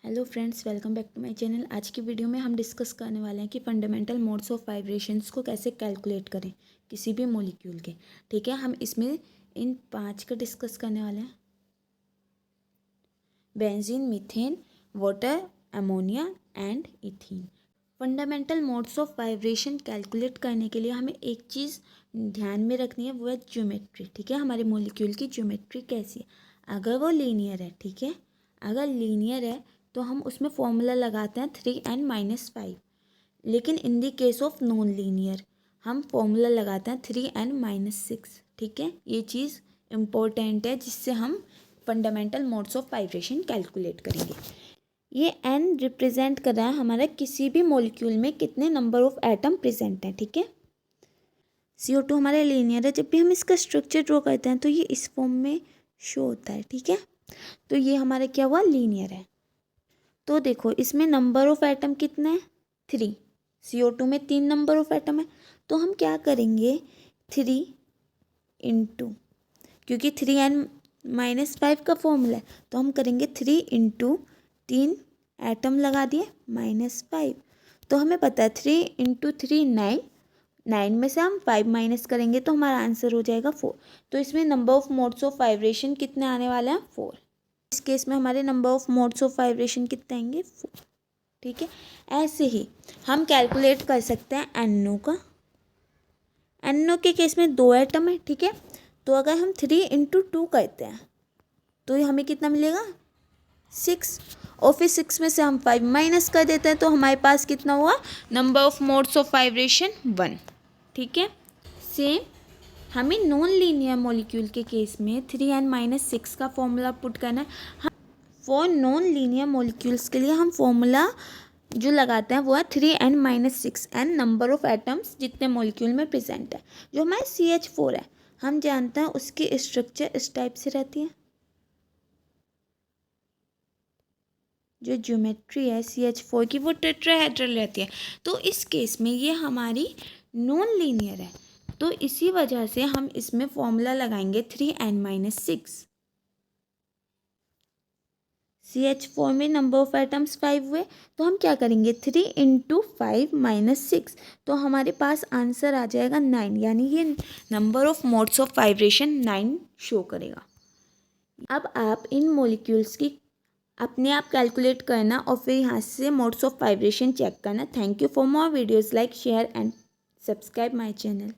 Hello friends, welcome back to my channel. आज की video में हम डिस्कस करने वाले हैं कि फंडामेंटल मोड्स ऑफ वाइब्रेशंस को कैसे कैलकुलेट करें किसी भी मॉलिक्यूल के। ठीक है, हम इसमें इन 5 का डिस्कस करने वाले हैं। Benzene, methane, water, ammonia and ethene. Fundamental modes of vibration calculate करने के लिए हमें एक चीज़ ध्यान में रखनी है, वो है ज्योमेट्री। ठीक है, हमारे मॉलिक्यूल की ज्योमेट्री कैसी है। अगर वो लीनियर है, ठीक है, अगर लीनियर है तो हम उसमें फॉर्मूला लगाते हैं 3n-5। लेकिन in the case of non linear हम फॉर्मूला लगाते हैं 3n-6। ठीक है, ये चीज़ इम्पोर्टेंट है जिससे हम fundamental modes of vibration calculate करेंगे। ये n रिप्रेजेंट कर रहा है हमारा किसी भी मॉलिक्यूल में कितने नंबर ऑफ एटम प्रेजेंट हैं। ठीक है, CO2 हमारा लीनियर है। जब भी हम इसका स्ट्रक्चर ड्रॉ करते हैं तो ये इस फॉर्म में शो होता है। ठीक है, तो ये हमारा क्या हुआ, लीनियर है। तो देखो इसमें नंबर ऑफ एटम कितने हैं, 3। CO2 में 3 नंबर ऑफ एटम है, तो हम क्या करेंगे 3 इंटू, क्योंकि 3n-5 का फॉर्मूला है तो हम करेंगे 3 इंटू 3 एटम लगा दिए -5। तो हमें पता है 3 इंटू 3 9, 9 में से हम 5 माइनस करेंगे तो हमारा आंसर हो जाएगा 4। तो इसमें number of modes of vibration कितने आने वाले हैं, 4। इस केस में हमारे number of modes of vibration कितने आएंगे, 4। ठीक है, ऐसे ही हम कैलकुलेट कर सकते हैं NO का। NO के केस में 2 एटम है। ठीक है, तो अगर हम 3 इंटू 2 करते हैं तो ये हमें कितना मिलेगा, 6। और फिर 6 में से हम 5 माइनस कर देते हैं तो हमारे पास कितना हुआ, number of modes of vibration 1। ठीक है, सेम हमें नॉन लीनियर मॉलिक्यूल के केस में 3n-6 का फॉर्मूला पुट करना है। फॉर नॉन लीनियर मॉलिक्यूल्स के लिए हम फॉर्मूला जो लगाते हैं वो है 3n-6 N number of atoms जितने मॉलिक्यूल में प्रेजेंट है। जो हमारे CH4 है, हम जानते हैं उसकी स्ट्रक्चर इस टाइप से रहती है। जो ज्योमेट्री है CH4 की वो टेट्राहेड्रल रहती है। तो इस केस में ये हमारी नॉन लीनियर है, तो इसी वजह से हम इसमें फॉर्मूला लगाएंगे 3n-6। CH4 में नंबर ऑफ एटम्स 5 हुए, तो हम क्या करेंगे 3 इंटू 5-6, तो हमारे पास आंसर आ जाएगा 9। यानी ये number of modes of vibration 9 show करेगा। अब आप इन मॉलिक्यूल्स की अपने आप कैलकुलेट करना और फिर यहाँ से मोड्स ऑफ वाइब्रेशन चेक करना। Thank you for more videos, like share and subscribe my channel.